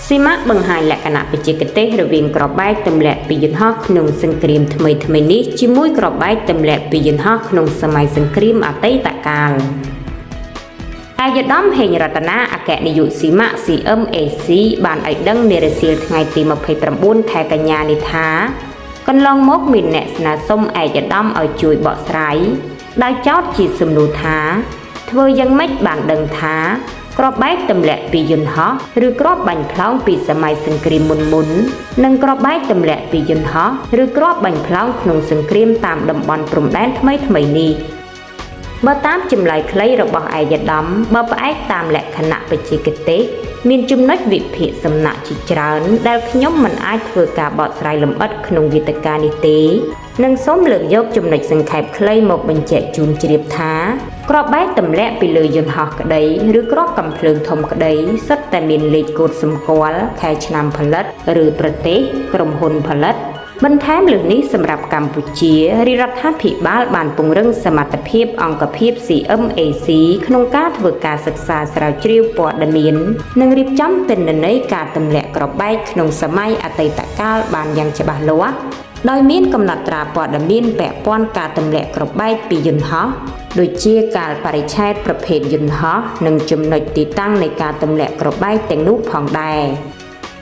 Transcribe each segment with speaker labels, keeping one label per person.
Speaker 1: ស៊ីម៉ាក់បង្ហាញលក្ខណៈបច្ចេកទេសរវាងក្របបែកទម្លាក់ពីយន្តហោះក្នុងសង្គ្រាមថ្មីនេះជាមួយក្របបែកទម្លាក់ពីយន្តហោះក្នុងសម័យសង្គ្រាមអតីតកាលអាយដាមហេងរតនាអគ្គនាយកស៊ីម៉ាក់ CMAC បានឲ្យដឹងនារសៀលថ្ងៃទី29ខែកញ្ញានេះថាកន្លងមកមានអ្នកស្នើសុំអាយដាមឲ្យជួយបកស្រាយដោយចោទជាសំណួរថាធ្វើយ៉ាងម៉េចបានដឹងថាក្របបែកទម្លាក់ពីយន្តហោះឬក្របបាញ់ផ្លោងពីសម័យសង្គ្រាមមុននិងក្របបែកទម្លាក់ពីយន្តហោះឬក្របបាញ់ផ្លោងក្នុងសង្គ្រាមតាមតំបន់ព្រំដែនថ្មីនេះបើតាមចម្លើយខ្លីរបស់អាយដាមបើផ្អែកតាមលក្ខណៈបច្ចេកទេសមានចំណុចវិភាគសំណាក់ជាច្រើនដែលខ្ញុំមិនអាចធ្វើការបកស្រាយលម្អិតក្នុងវេទិកានេះទេនិងសូមលើកយកចំណុចសង្ខេបខ្លីមកបញ្ជាក់ជូនជ្រាបថាក្របបែកទម្លាក់ពីលើយន្តហោះក្តីឬក្របកាំភ្លើងធំក្តីសុទ្ធតែមានលេខកូដសម្គាល់ខែឆ្នាំផលិតឬប្រទេសក្រុមហ៊ុនផលិតបន្ថែមលើនេះសម្រាប់កម្ពុជារាជរដ្ឋាភិបាលបានពង្រឹងសមត្ថភាពអង្គភាព CMAC ក្នុងការធ្វើការសិក្សាស្រាវជ្រាវព័ត៌មាននិងរៀបចំទិន្នន័យការទម្លាក់ក្របបែកក្នុងសម័យអតីតកាលបានយ៉ាងច្បាស់លាស់ដោយមានកំណត់ត្រាព័ត៌មានពាក់ព័ន្ធការទម្លាក់ក្របបែកពីយន្តហោះដូចជាកាលបរិច្ឆេទប្រភេទយន្តហោះនិងចំណុចទីតាំងនៃការទម្លាក់ក្របបែកទាំងនោះផងដែរ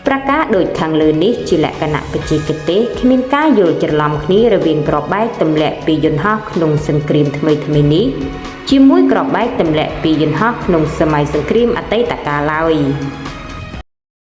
Speaker 1: ប្រការដូចខាងលើនេះជាលក្ខណៈបច្ចេកទេសគ្មានការយល់ច្រឡំគ្នារវាងក្របបែកទម្លាក់ពីយន្តហោះក្នុងសង្គ្រាមថ្មីនេះជាមួយក្របបែកទម្លាក់ពីយន្តហោះក្នុងសម័យសង្គ្រាមអតីតកាលឡើយ